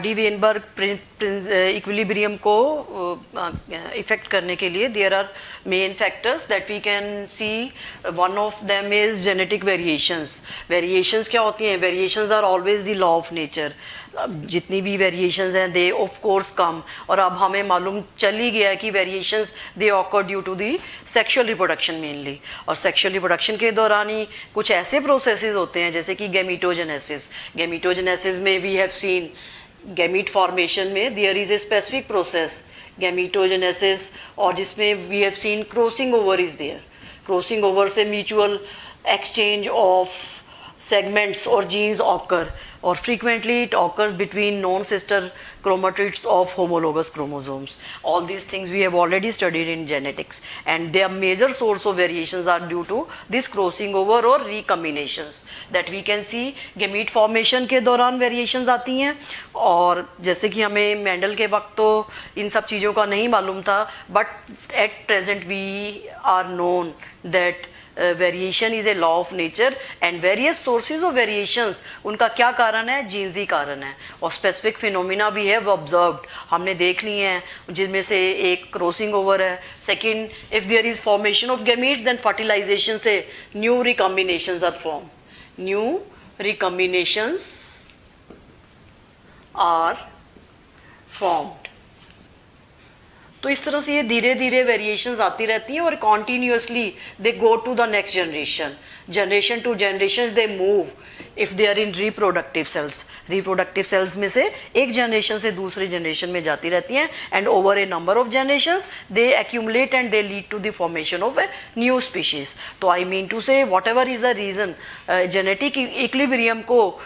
Hardy Weinberg equilibrium को effect करने के लिए there are main factors that we can see. One of them is genetic variations. Variations क्या होती हैं? Variations are always the law of nature. जितनी भी वेरिएशंस हैं दे ऑफ कोर्स कम, और अब हमें मालूम चल ही गया है कि variations they occur due to the sexual reproduction mainly. और सेक्सुअल रिप्रोडक्शन के दौरान ही कुछ ऐसे प्रोसेसेस होते हैं जैसे कि गैमीटोजेनेसिस. गैमीटोजेनेसिस में we have seen gamete formation में there is a specific process gametogenesis, और जिसमें we have seen crossing over is there. Crossing over से mutual exchange of segments or genes occur, or frequently it occurs between non-sister chromatids of homologous chromosomes. All these things we have already studied in genetics, and their major source of variations are due to this crossing over or recombinations that we can see. gamete formation के दौरान variations आती हैं, और जैसे कि हमें Mendel के वक्त तो इन सब चीज़ों का नहीं मालूम था, but at present we are known that variation is a law of nature, and various sources of variations उनका क्या कारण है? जीन्स ही कारण है. और specific phenomena we have observed, हमने देख लिए हैं, जिनमें से एक क्रॉसिंग ओवर है. Second, if there is formation of gametes then fertilization से new recombinations are form. New recombinations are formed. तो इस तरह से ये धीरे धीरे वेरिएशंस आती रहती हैं, और continuously they go to the next generation. Generation to generation they move if they are in reproductive cells. Reproductive cells में से एक जनरेशन से दूसरी जनरेशन में जाती रहती हैं, and over a number of generations they accumulate and they lead to the formation of a new species. तो I mean to say whatever is the reason genetic equilibrium को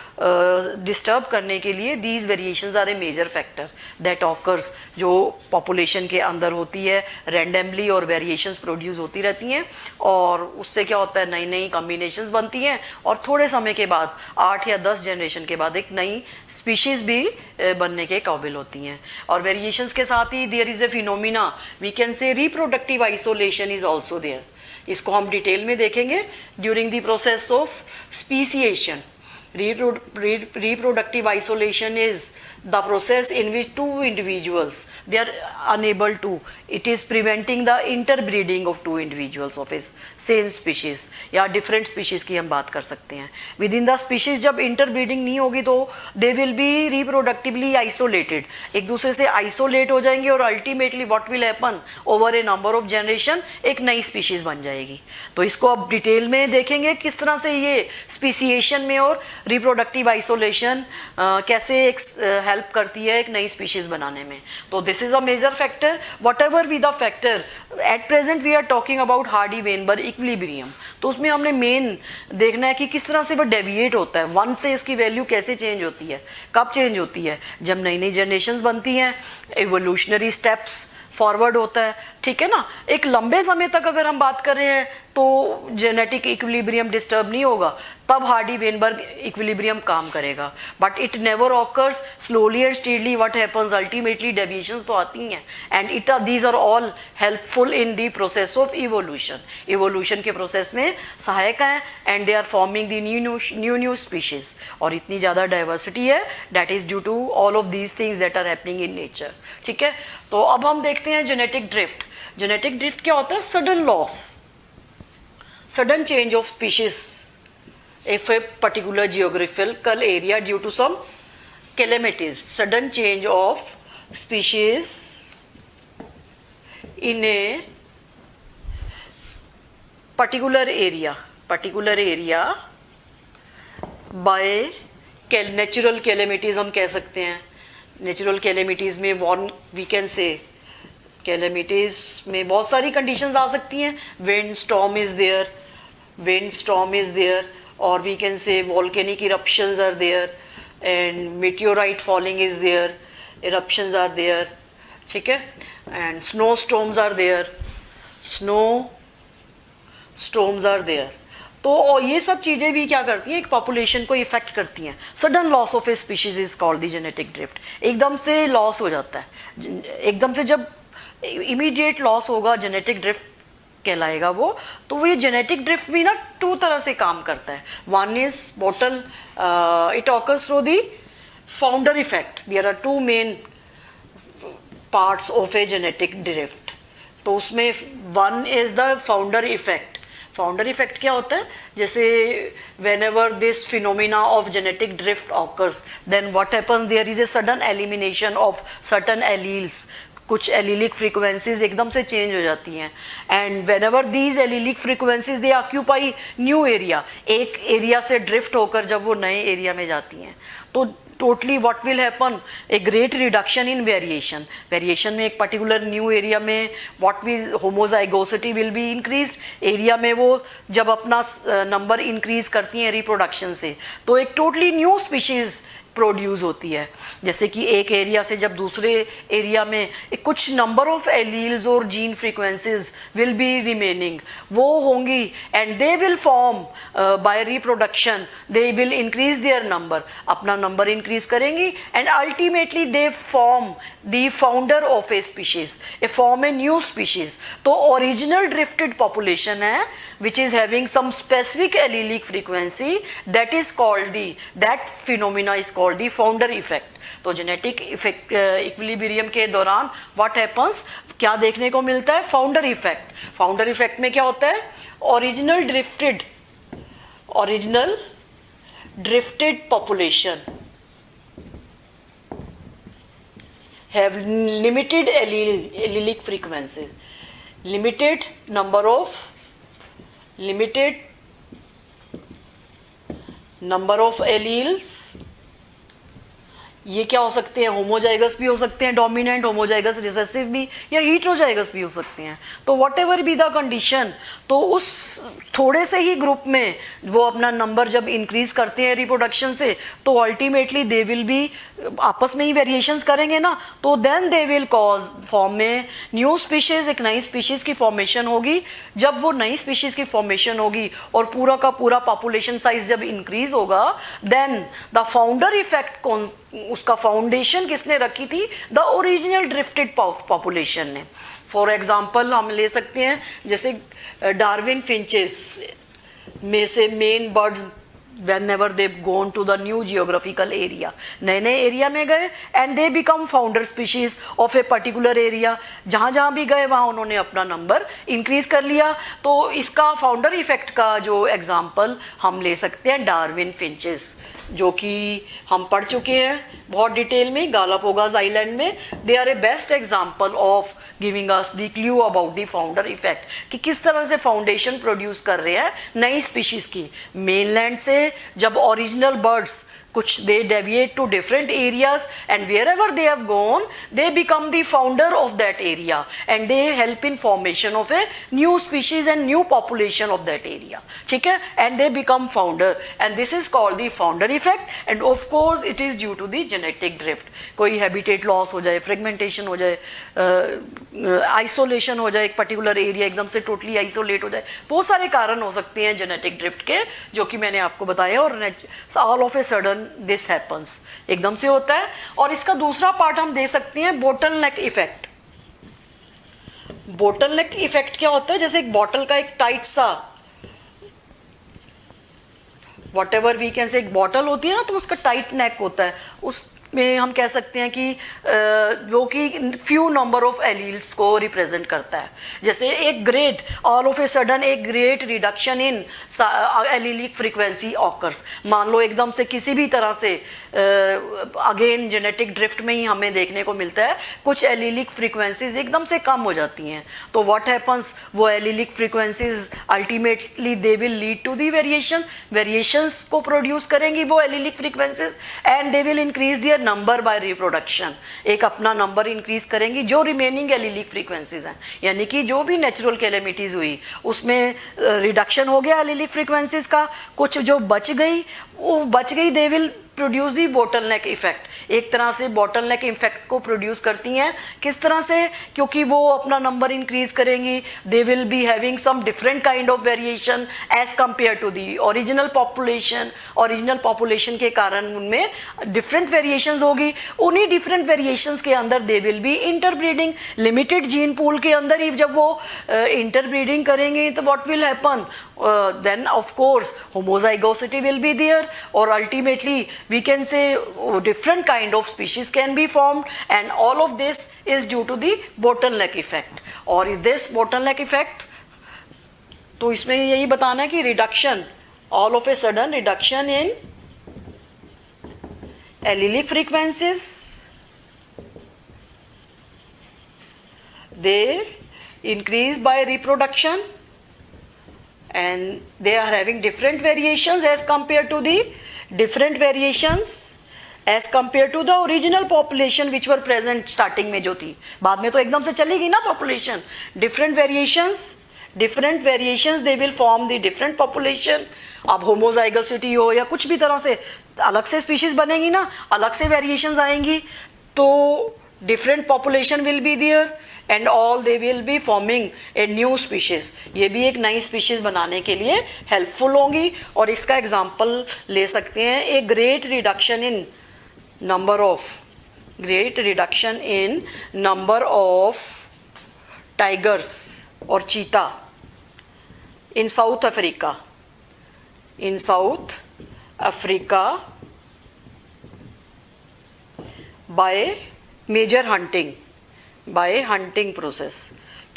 disturb करने के लिए these variations are a major factor that occurs, जो population के अंदर होती है रैंडमली, और वेरिएशंस प्रोड्यूस होती रहती हैं, और उससे क्या होता है? नई नई कॉम्बिनेशंस बनती हैं, और थोड़े समय के बाद 8 या 10 जनरेशन के बाद एक नई स्पीशीज़ भी बनने के काबिल होती हैं. और वेरिएशंस के साथ ही there is a phenomena we can say reproductive isolation is also there. इसको हम डिटेल में देखेंगे during the process of speciation. Reproductive isolation is the process in which two individuals they are unable to, it is preventing the interbreeding of two individuals of a same species या different species की हम बात कर सकते हैं. within the species जब interbreeding नहीं होगी तो they will be reproductively isolated, एक दूसरे से isolate हो जाएंगे, और ultimately what will happen over a number of generation एक नई species बन जाएगी. तो इसको अब डिटेल में देखेंगे किस तरह से ये स्पीसिएशन में और रिप्रोडक्टिव आइसोलेशन कैसे हेल्प करती है एक नई स्पीशीज बनाने में. तो this is a major factor. Whatever be the factor, at present we are talking about Hardy Weinberg equilibrium. तो उसमें हमने मेन देखना है कि किस तरह से वो डेविएट होता है. 1 से इसकी वैल्यू कैसे चेंज होती है, कब चेंज होती है? जब नई नई जनरेशन्स बनती हैं, एवोल्यूशनरी स्टेप्स फॉरवर्ड होता है, ठीक है ना. एक लंबे समय तक अगर हम बात कर रहे हैं तो जेनेटिक इक्विलिब्रियम डिस्टर्ब नहीं होगा, तब हार्डी वेनबर्ग इक्विलिब्रियम काम करेगा. But it never occurs slowly and steadily. What happens ultimately deviations तो आती हैं, and it these are all helpful in the process of evolution. Evolution के प्रोसेस में सहायक हैं, and they are forming the new species. और इतनी ज़्यादा डाइवर्सिटी है that is due to all of these things that are happening in nature. ठीक है. तो अब हम देखते हैं जेनेटिक ड्रिफ्ट. जेनेटिक ड्रिफ्ट क्या होता है? Sudden loss, sudden change of species if a particular geographical area due to some calamities. Sudden change of species in a particular area by natural calamities हम कह सकते हैं. natural calamities में we can say calamities में बहुत सारी conditions आ सकती हैं. विंड स्टॉर्म इज़ देयर, और we can say volcanic eruptions are there, and meteorite falling is there, eruptions are there. ठीक है. And snow storms are there. तो ये सब चीज़ें भी क्या करती हैं? एक पॉपुलेशन को इफेक्ट करती हैं. Sudden loss of a species is called the genetic drift. एकदम से लॉस हो जाता है, एकदम से जब इमीडिएट लॉस होगा जेनेटिक ड्रिफ्ट कहलाएगा वो. तो वो ये जेनेटिक ड्रिफ्ट भी ना 2 तरह से काम करता है. One is bottle, it occurs through the founder effect, there are two main parts of a genetic drift. तो उसमें one is the founder effect. Founder effect क्या होता है? जैसे whenever this phenomena of genetic drift occurs, then what happens? There is a sudden elimination of certain alleles. कुछ allylic frequencies एकदम से change हो जाती हैं, and when ever these allylic frequencies they occupy new area, एक area से drift होकर जब वो नए एरिया में जाती हैं तो totally what will happen, a great reduction in variation. Variation में एक पर्टिकुलर न्यू एरिया में what will homozygosity will be increase. Area में वो जब अपना नंबर इंक्रीज करती हैं रिप्रोडक्शन से, तो एक टोटली न्यू स्पीशीज प्रोड्यूस होती है. जैसे कि एक एरिया से जब दूसरे एरिया में कुछ नंबर ऑफ एलील्स और gene frequencies will be remaining, वो होंगी and they will form by reproduction, they will increase their number, अपना नंबर इंक्रीज करेंगी and ultimately they form the founder of a species, a form a new species. तो original drifted population है which is having some specific allelic frequency, that is called the, that phenomena is called the founder effect. तो genetic effect equilibrium के दौरान what happens, क्या देखने को मिलता है? Founder effect. फाउंडर इफेक्ट में क्या होता है? Original drifted population have limited allelic frequencies, limited number of alleles. ये क्या हो सकते हैं? होमोजाइगस भी हो सकते हैं, डोमिनेंट, होमोजाइगस रिसेसिव भी, या हीटरोजाइगस भी हो सकते हैं. तो what ever be the condition, तो उस थोड़े से ही ग्रुप में वो अपना नंबर जब इंक्रीज करते हैं रिप्रोडक्शन से, तो अल्टीमेटली दे विल बी, आपस में ही वेरिएशंस करेंगे ना, तो then they will cause form में न्यू स्पीशीज, एक नई स्पीशीज की फॉर्मेशन होगी. जब वो नई स्पीशीज की फॉर्मेशन होगी और पूरा का पूरा पॉपुलेशन साइज जब इंक्रीज होगा, देन द फाउंडर इफेक्ट, उसका फाउंडेशन किसने रखी थी? द ओरिजिनल ड्रिफ्टेड पॉपुलेशन ने. फॉर एग्जाम्पल हम ले सकते हैं जैसे डार्विन फिंचेस में से main birds whenever they've gone to the new geographical area, नए नए एरिया में गए and they become founder species of a particular area, जहाँ जहाँ भी गए वहाँ उन्होंने अपना नंबर इंक्रीज कर लिया. तो इसका फाउंडर इफेक्ट का जो एग्जाम्पल हम ले सकते हैं डार्विन फिंचेस, जो कि हम पढ़ चुके हैं बहुत डिटेल में गालापागोस आइलैंड में. They are a best example of giving us the clue about the founder effect, कि किस तरह से फाउंडेशन प्रोड्यूस कर रहे हैं नई स्पीशीज की. मेनलैंड से जब ओरिजिनल बर्ड्स कुछ they deviate to different areas and wherever they have gone they become the founder of that area and they help in formation of a new species and new population of that area. ठीक है, and they become founder and this is called the founder effect. And of course it is due to the genetic drift. कोई habitat loss हो जाए, fragmentation हो जाए, isolation हो जाए, एक पर्टिकुलर एरिया एकदम से टोटली आइसोलेट हो जाए, बहुत सारे कारण हो सकते हैं जेनेटिक ड्रिफ्ट के, जो कि मैंने आपको बताया. और all of a sudden this happens, एकदम से होता है. और इसका दूसरा पार्ट हम दे सकते हैं बोटल नेक इफेक्ट. बोटल नेक इफेक्ट क्या होता है? जैसे एक बॉटल का एक टाइट सा, वॉट एवर वी कैन से, एक बॉटल होती है ना, तो उसका टाइट नेक होता है. उसमें हम कह सकते हैं कि जो कि फ्यू नंबर ऑफ एलील्स को रिप्रेजेंट करता है. जैसे एक great, all of a sudden एक great reduction in allelic frequency occurs. मान लो एकदम से किसी भी तरह से, अगेन जेनेटिक ड्रिफ्ट में ही हमें देखने को मिलता है, कुछ एलीलिक फ्रीक्वेंसीज एकदम से कम हो जाती हैं. तो व्हाट हैपन्स, वो allelic frequencies ultimately they will lead to the variations को प्रोड्यूस करेंगी वो allelic frequencies, and they will increase their number by reproduction. एक अपना नंबर इंक्रीज करेंगी जो रिमेनिंग एलीलिक फ्रीक्वेंसीज हैं, यानी कि जो भी नेचुरल कैलेमिटीज हुई उसमें रिडक्शन हो गया एलीलिक फ्रीक्वेंसीज का, कुछ जो बच गई they will produce the bottle neck effect. एक तरह से बॉटल नेक इफेक्ट को प्रोड्यूस करती हैं. किस तरह से? क्योंकि वो अपना नंबर इंक्रीज करेंगी, they will be having some different kind of variation as compare to the original population. Original population के कारण उनमें डिफरेंट वेरिएशंस होगी. उन्हीं डिफरेंट वेरिएशंस के अंदर दे will B interbreeding. Limited gene pool के अंदर ही जब वो इंटरब्रीडिंग करेंगे तो what will happen, then of course homozygosity will be there, और ultimately we can say different kind of species can be formed, and all of this is due to the bottleneck effect. और this bottleneck effect, तो इसमें यही बताना है कि reduction, all of a sudden reduction in allelic frequencies, they increase by reproduction, and they are having different variations as compared to the different variations as compared to the original population which were present starting में जो थी, बाद में तो एकदम से चली गई ना population. different variations they will form the different population. अब homozygosity हो या कुछ भी तरह से अलग से species बनेगी ना, अलग से variations आएंगी, तो different population will be there and all they will be forming a new species. ये भी एक नई species बनाने के लिए helpful होंगी. और इसका example ले सकते हैं, a great reduction in number of tigers or cheetah in South Africa. In South Africa by major hunting, by hunting process.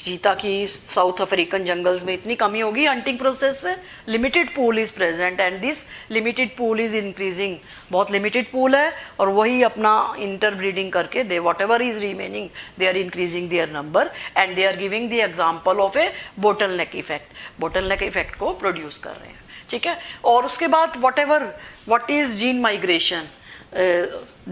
चीता की साउथ अफ्रीकन जंगल्स में इतनी कमी होगी हंटिंग प्रोसेस से. Limited pool is present and this limited pool is increasing. बहुत limited pool है और वही अपना इंटर ब्रीडिंग करके they whatever is remaining they are increasing their number and they are giving the example of a bottleneck effect. Bottleneck effect को produce कर रहे हैं. ठीक है. और उसके बाद what is gene migration,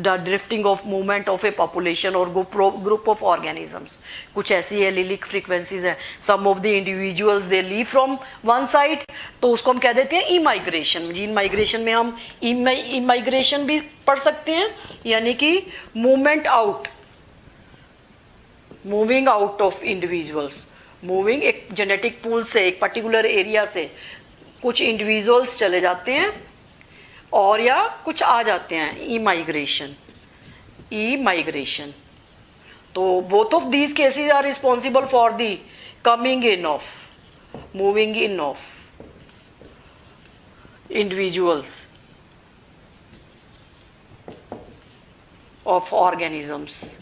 the drifting of movement of a population or group of organisms. कुछ ऐसी एलिलिक फ्रीक्वेंसीज हैं. some of the individuals they leave from one side, तो उसको हम कह देते हैं ई माइग्रेशन. जीन माइग्रेशन में हम ई माइग्रेशन भी पढ़ सकते हैं, यानी कि movement out, moving out of individuals. Moving एक जेनेटिक पूल से, एक पर्टिकुलर एरिया से कुछ इंडिविजुअल्स चले जाते हैं और या कुछ आ जाते हैं. Emigration. तो both of these cases are responsible for the coming in of, moving in of individuals of organisms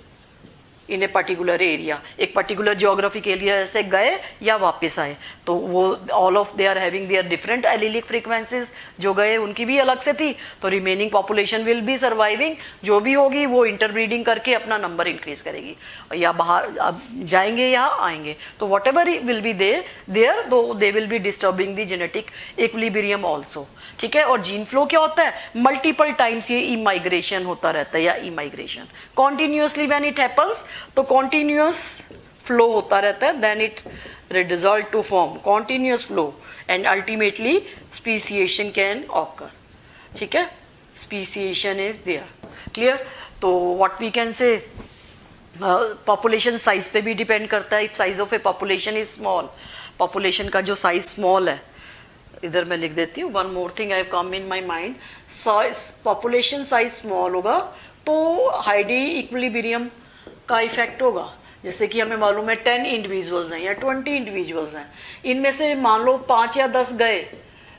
in a particular area. एक पर्टिकुलर जियोग्राफिक एरिया से गए या वापस आए, तो वो all of they are having their different allelic frequencies. जो गए उनकी भी अलग से थी, तो remaining population will be surviving. जो भी होगी वो इंटरब्रीडिंग करके अपना नंबर इंक्रीज करेगी, या बाहर अब जाएंगे या आएंगे. तो whatever will be there though they will be disturbing the genetic equilibrium also. ठीक है. और जीन फ्लो क्या होता है, मल्टीपल टाइम्स ये ई माइग्रेशन होता रहता है, या emigration continuously when it happens, तो कॉन्टिन्यूस फ्लो होता रहता है, then it result to form continuous flow and ultimately speciation can occur. ठीक है. Speciation is there. क्लियर. तो what we can say, population size पे भी डिपेंड करता है. If size of a population is small, population का जो size small है, इधर मैं लिख देती हूँ. One more thing I have come in my mind. Population size small होगा तो हाइडी इक्विलिब्रियम का इफेक्ट होगा. जैसे कि हमें मालूम है 10 इंडिविजुअल्स हैं या 20 इंडिविजुअल्स हैं, इनमें से मान लो 5 या 10 गए,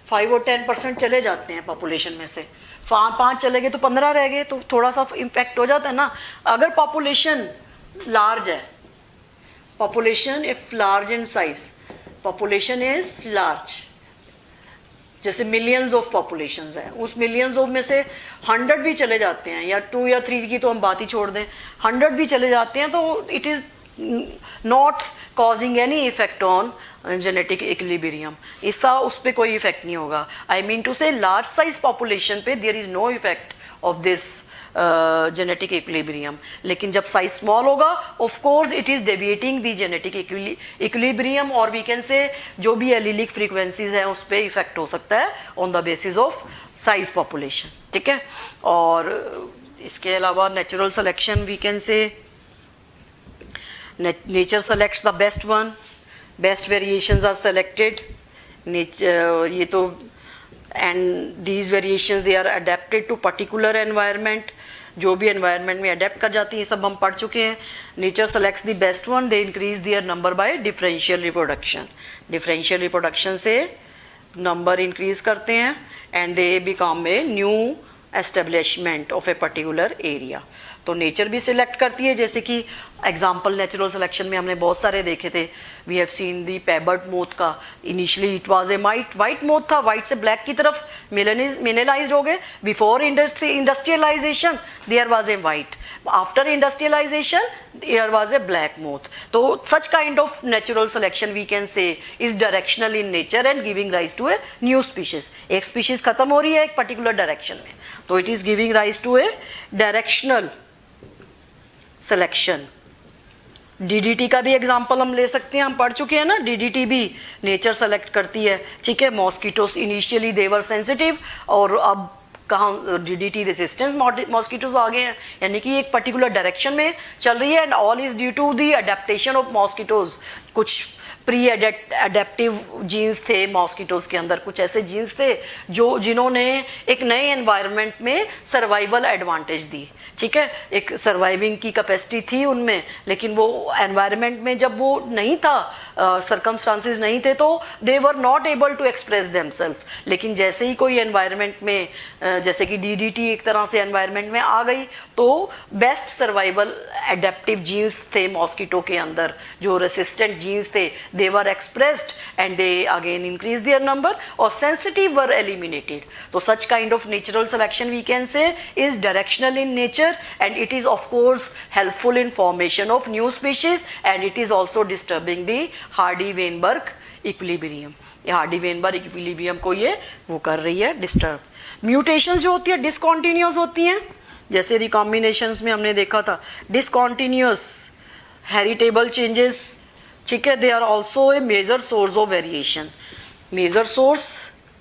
5 और 10% चले जाते हैं पॉपुलेशन में से. 5 चले गए तो 15 रह गए, तो थोड़ा सा इम्पैक्ट हो जाता है ना. अगर पॉपुलेशन लार्ज है, population if large in size, population is large, जैसे मिलियंस ऑफ पॉपुलेशंस हैं, उस मिलियंस ऑफ में से 100 भी चले जाते हैं, या 2 या 3 की तो हम बात ही छोड़ दें, 100 भी चले जाते हैं, तो it is not causing any effect on genetic equilibrium. इसका उस पर कोई इफेक्ट नहीं होगा. I mean to say large size population पे there is no effect of this genetic equilibrium. लेकिन जब साइज स्मॉल होगा, of course it is deviating the genetic equilibrium, और वी कैन से जो भी एलिलिक फ्रीक्वेंसीज हैं उस पर इफेक्ट हो सकता है on the basis of size population. ठीक है. और इसके अलावा natural selection, we can say nature selects the best one, best variations are selected. ये तो and these variations they are adapted to particular environment. जो भी एनवायरनमेंट में अडेप्ट कर जाती है, सब हम पढ़ चुके हैं. Nature selects the best one, they increase their number by differential reproduction. Differential reproduction से नंबर इंक्रीज करते हैं and they become a new establishment of A particular area. तो नेचर भी सिलेक्ट करती है, जैसे कि एग्जाम्पल नेचुरल सिलेक्शन में हमने बहुत सारे देखे थे। We have seen the peppered moth का, initially it was a white moth था, वाइट से ब्लैक की तरफ मिलेनाइज्ड हो गए। Before industrialization there was a white, after industrialization there was a black moth. तो such kind of natural selection we can say is directional in nature and giving rise to a new species. एक species खत्म हो रही है एक particular direction में, तो it is giving rise to a directional selection. DDT का भी एग्जाम्पल हम ले सकते हैं, हम पढ़ चुके हैं ना, डीडीटी भी नेचर सेलेक्ट करती है, ठीक है। मॉस्किटोस इनिशियली दे वर सेंसिटिव, और अब कहाँ डीडीटी रेजिस्टेंस मॉस्किटोज आ गए हैं, यानी कि एक पर्टिकुलर डायरेक्शन में चल रही है। And all is due to the adaptation of mosquitoes. कुछ प्री अडेप्टिव जीन्स थे मॉस्किटोज के अंदर, कुछ ऐसे जीन्स थे जिन्होंने एक नए एनवायरनमेंट में सर्वाइवल एडवांटेज दी, ठीक है। एक सर्वाइविंग की कैपेसिटी थी उनमें, लेकिन वो एनवायरनमेंट में जब वो नहीं था, सर्कमस्टांसेस नहीं थे, तो they were not able to express themselves. लेकिन जैसे ही कोई एनवायरनमेंट में जैसे कि डीडीटी एक तरह से एनवायरनमेंट में आ गई, तो बेस्ट सर्वाइवल एडेप्टिव जीन्स थे मॉस्किटो के अंदर, जो रेसिस्टेंट जीन्स थे, they were expressed and they again increased their number, or sensitive were eliminated. So such kind of natural selection we can say is directional in nature, and it is of course helpful in formation of new species, and it is also disturbing the Hardy-Weinberg equilibrium. ये Hardy-Weinberg equilibrium को ये वो कर रही है disturb. Mutations जो होती है डिसकॉन्टिन्यूस होती हैं, जैसे रिकॉम्बिनेशंस में हमने देखा था डिसकॉन्टिन्यूस हेरिटेबल चेंजेस, ठीक है। They are also a major source of variation. Major source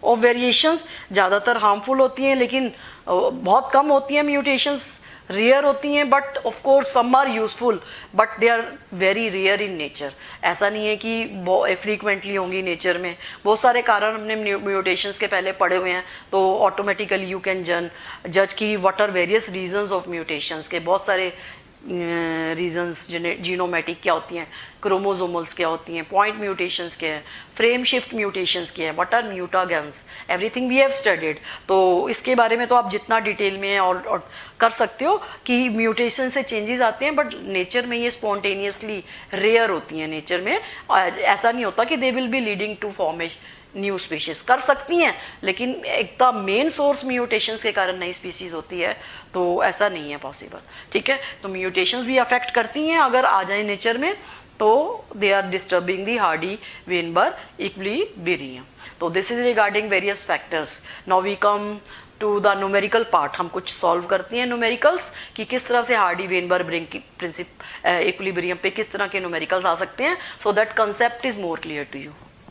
of variations ज़्यादातर हार्मफुल होती हैं, लेकिन बहुत कम होती हैं म्यूटेशंस, रेयर होती हैं, but of course some are useful, but they are very rare in nature. ऐसा नहीं है कि फ्रीक्वेंटली होंगी नेचर में। बहुत सारे कारण हमने म्यूटेशंस के पहले पढ़े हुए हैं, तो ऑटोमेटिकली यू कैन जज की what are various reasons of mutations के। बहुत सारे रीजंस जीनोमेटिक क्या होती हैं, क्रोमोसोमल्स क्या होती हैं, पॉइंट म्यूटेशंस क्या है, फ्रेम शिफ्ट म्यूटेशंस क्या है, what are mutagens, everything we have studied. तो इसके बारे में तो आप जितना डिटेल में और कर सकते हो कि म्यूटेशन से चेंजेस आते हैं, बट नेचर में ये स्पॉन्टेनियसली रेयर होती हैं। नेचर में ऐसा नहीं होता कि they will be leading to formation new species, कर सकती हैं, लेकिन एकदम मेन सोर्स म्यूटेशंस के कारण नई स्पीशीज होती है, तो ऐसा नहीं है पॉसिबल, ठीक है। तो म्यूटेशंस भी अफेक्ट करती हैं अगर आ जाए नेचर में, तो they are disturbing the Hardy Weinberg equilibrium. तो this is regarding various factors. Now we come to the numerical part. हम कुछ सॉल्व करती हैं न्यूमेरिकल्स कि किस तरह से हार्डी-वेनबर्ग प्रिंसिप इक्विलिब्रियम पे किस तरह के न्यूमेरिकल्स आ सकते हैं, so that concept is more clear to you.